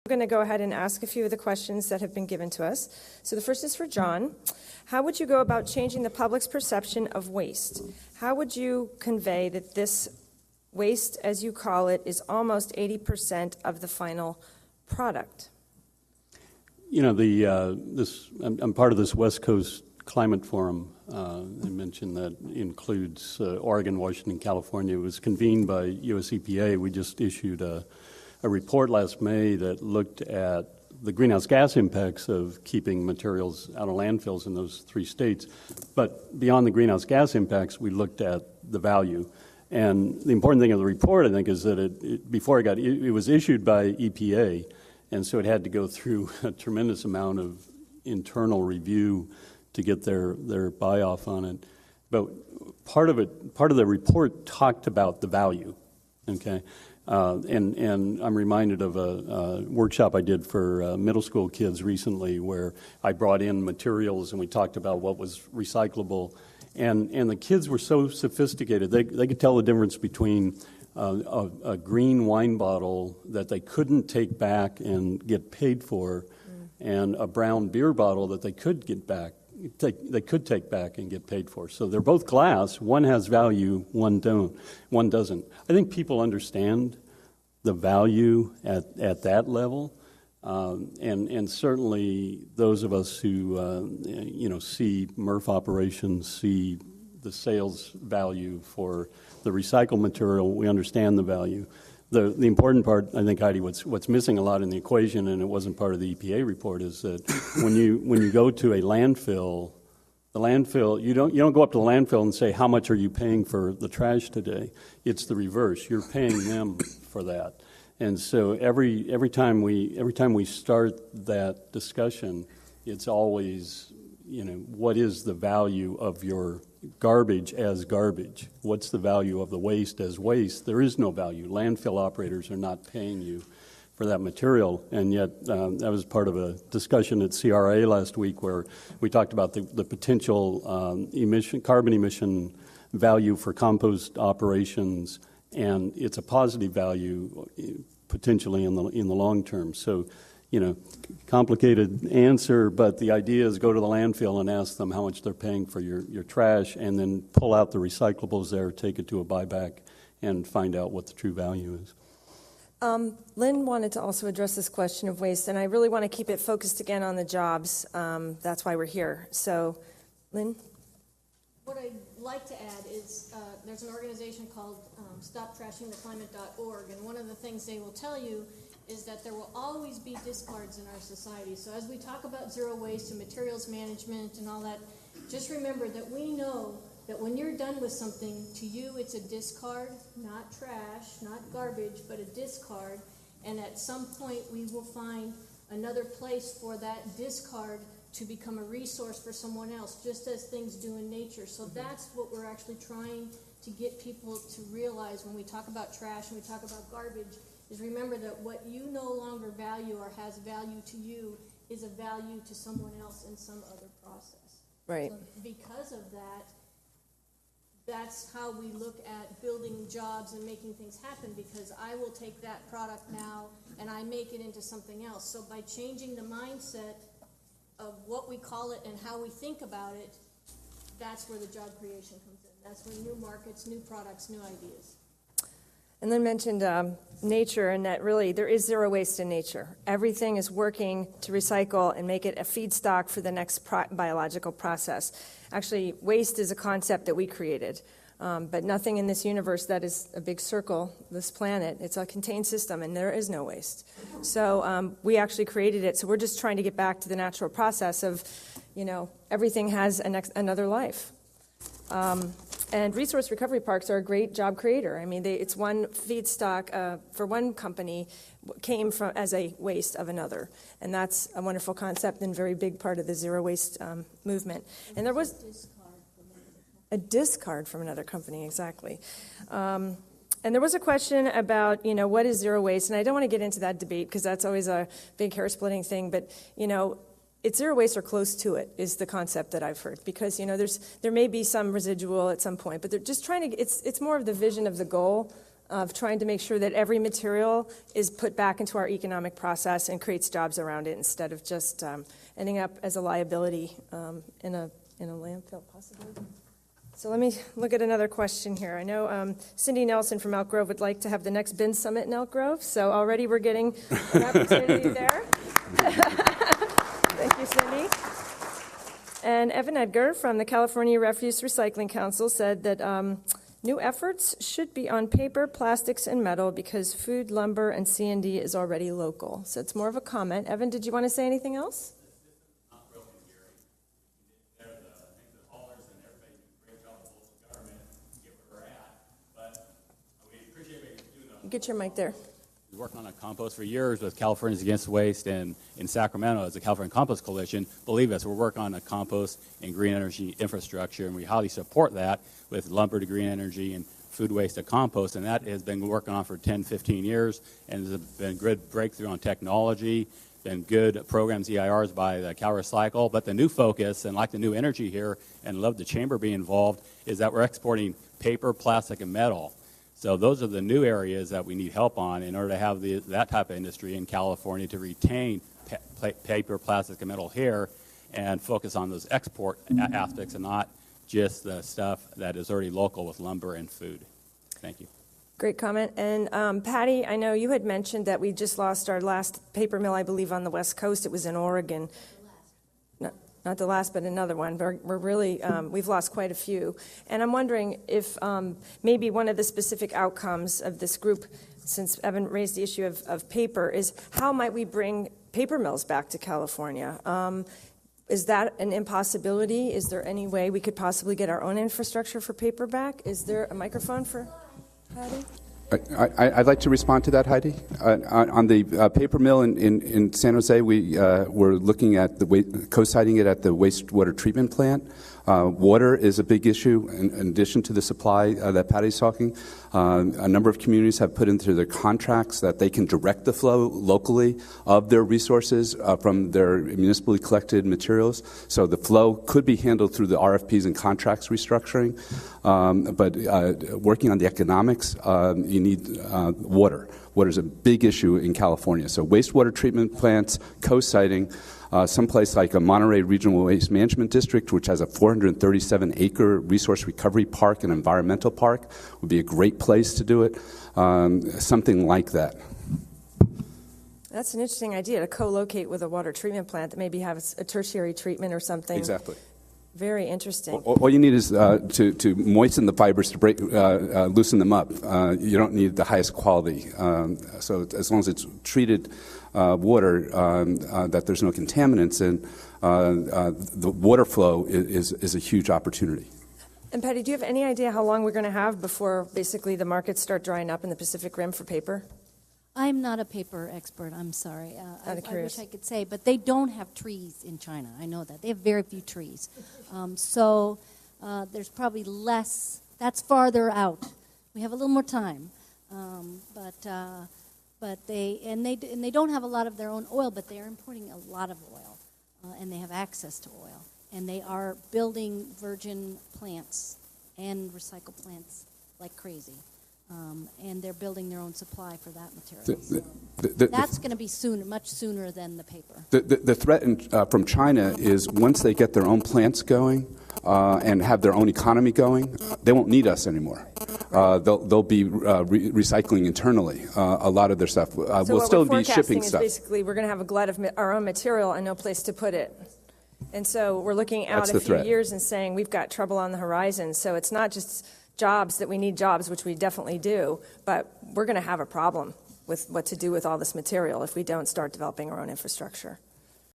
I'm going to go ahead and ask a few of the questions that have been given to us. So the first is for John. How would you go about changing the public's perception of waste? How would you convey that this waste, as you call it, is almost 80% of the final product? You know, I'm part of this West Coast Climate Forum. I mentioned that includes Oregon, Washington, California. It was convened by US EPA. We just issued a report last May that looked at the greenhouse gas impacts of keeping materials out of landfills in those 3 states. But beyond the greenhouse gas impacts, we looked at the value. And the important thing of the report, I think, is that it was issued by EPA, and so it had to go through a tremendous amount of internal review to get their buy-off on it. But part of the report talked about the value, okay? And I'm reminded of a workshop I did for middle school kids recently where I brought in materials and we talked about what was recyclable. And the kids were so sophisticated, they could tell the difference between a green wine bottle that they couldn't take back and get paid for and a brown beer bottle that they could get back. They could take back and get paid for. So they're both glass. One has value, one doesn't. I think people understand the value at that level, and certainly those of us who see MRF operations, see the sales value for the recycled material. We understand the value. The important part, I think, Heidi, what's missing a lot in the equation, and it wasn't part of the EPA report, is that when you go to a landfill, the landfill, you don't go up to the landfill and say, how much are you paying for the trash today? It's the reverse. You're paying them for that. And so every time we start that discussion, it's always, what is the value of your garbage as garbage? What's the value of the waste as waste? There is no value. Landfill operators are not paying you for that material, and yet that was part of a discussion at CRA last week where we talked about the potential carbon emission value for compost operations, and it's a positive value potentially in the long term. So, complicated answer, but the idea is go to the landfill and ask them how much they're paying for your trash, and then pull out the recyclables there, take it to a buyback, and find out what the true value is. Lynn wanted to also address this question of waste, and I really want to keep it focused again on the jobs. That's why we're here. So, Lynn? What I'd like to add is there's an organization called StopTrashingTheClimate.org, and one of the things they will tell you is that there will always be discards in our society. So as we talk about zero waste and materials management and all that, just remember that we know that when you're done with something, to you it's a discard, not trash, not garbage, but a discard. And at some point we will find another place for that discard to become a resource for someone else, just as things do in nature. So that's what we're actually trying to get people to realize when we talk about trash and we talk about garbage, is remember that what you no longer value or has value to you is a value to someone else in some other process. Right. So because of that, that's how we look at building jobs and making things happen, because I will take that product now and I make it into something else. So by changing the mindset of what we call it and how we think about it, that's where the job creation comes in. That's where new markets, new products, new ideas. And then mentioned nature, and that really there is zero waste in nature. Everything is working to recycle and make it a feedstock for the next biological process. Actually, waste is a concept that we created, but nothing in this universe that is a big circle, this planet, it's a contained system, and there is no waste. So we actually created it, so we're just trying to get back to the natural process of, everything has another life. And resource recovery parks are a great job creator. I mean, it's one feedstock for one company came from as a waste of another, and that's a wonderful concept and very big part of the zero waste movement. And there was a discard from another company, exactly. And there was a question about, what is zero waste, and I don't want to get into that debate because that's always a big hair-splitting thing, but, it's zero waste or close to it is the concept that I've heard, because there may be some residual at some point, but they're just trying to. It's more of the vision of the goal of trying to make sure that every material is put back into our economic process and creates jobs around it instead of just ending up as a liability in a landfill, possibly. So let me look at another question here. I know Cindy Nelson from Elk Grove would like to have the next bin summit in Elk Grove, so already we're getting an opportunity there. Thank you, Cindy. And Evan Edgar from the California Refuse Recycling Council said that new efforts should be on paper, plastics, and metal because food, lumber, and C&D is already local. So it's more of a comment. Evan, did you want to say anything else? Get your mic there. We worked on a compost for years with Californians Against Waste, and in Sacramento as the California Compost Coalition. Believe us, we're working on a compost and green energy infrastructure, and we highly support that with lumber to green energy and food waste to compost, and that has been working on for 10, 15 years, and there's been good breakthrough on technology, been good programs, EIRs by the Cal Recycle, but the new focus, and like the new energy here, and love the chamber being involved, is that we're exporting paper, plastic, and metal. So those are the new areas that we need help on in order to have that type of industry in California to retain paper, plastic, and metal here and focus on those export aspects and not just the stuff that is already local with lumber and food. Thank you. Great comment. And Patty, I know you had mentioned that we just lost our last paper mill, I believe, on the West Coast. It was in Oregon. Not the last, but another one. We're really, we've lost quite a few. And I'm wondering if maybe one of the specific outcomes of this group, since Evan raised the issue of paper, is how might we bring paper mills back to California? Is that an impossibility? Is there any way we could possibly get our own infrastructure for paper back? Is there a microphone for Patty? I'd like to respond to that, Heidi. On the paper mill in San Jose, we were looking at co-siting it at the wastewater treatment plant. Water is a big issue in addition to the supply that Patty's talking. A number of communities have put into their contracts that they can direct the flow locally of their resources from their municipally collected materials. So the flow could be handled through the RFPs and contracts restructuring. But working on the economics, you need water. Water is a big issue in California. So wastewater treatment plants, co-siting, someplace like a Monterey Regional Waste Management District, which has a 437-acre resource recovery park and environmental park, would be a great place to do it. Something like that. That's an interesting idea, to co-locate with a water treatment plant that maybe has a tertiary treatment or something. Exactly. Very interesting. All you need is to moisten the fibers to loosen them up. You don't need the highest quality. So as long as it's treated water, that there's no contaminants in, the water flow is a huge opportunity. And Patty, do you have any idea how long we're going to have before basically the markets start drying up in the Pacific Rim for paper? I'm not a paper expert, I'm sorry. I curious. wish I could say, but they don't have trees in China. I know that. They have very few trees. So there's probably less. That's farther out. We have a little more time. But they don't have a lot of their own oil, but they are importing a lot of oil, and they have access to oil. And they are building virgin plants and recycle plants like crazy. And they're building their own supply for that material. So that's going to be much sooner than the paper. The threat from China is once they get their own plants going and have their own economy going, they won't need us anymore. They'll be recycling internally a lot of their stuff. So we'll still be shipping is stuff. Basically, we're going to have a glut of our own material and no place to put it. And so we're looking out That's a the few threat. years and saying we've got trouble on the horizon. So it's not just jobs that we need jobs, which we definitely do, but we're going to have a problem with what to do with all this material if we don't start developing our own infrastructure.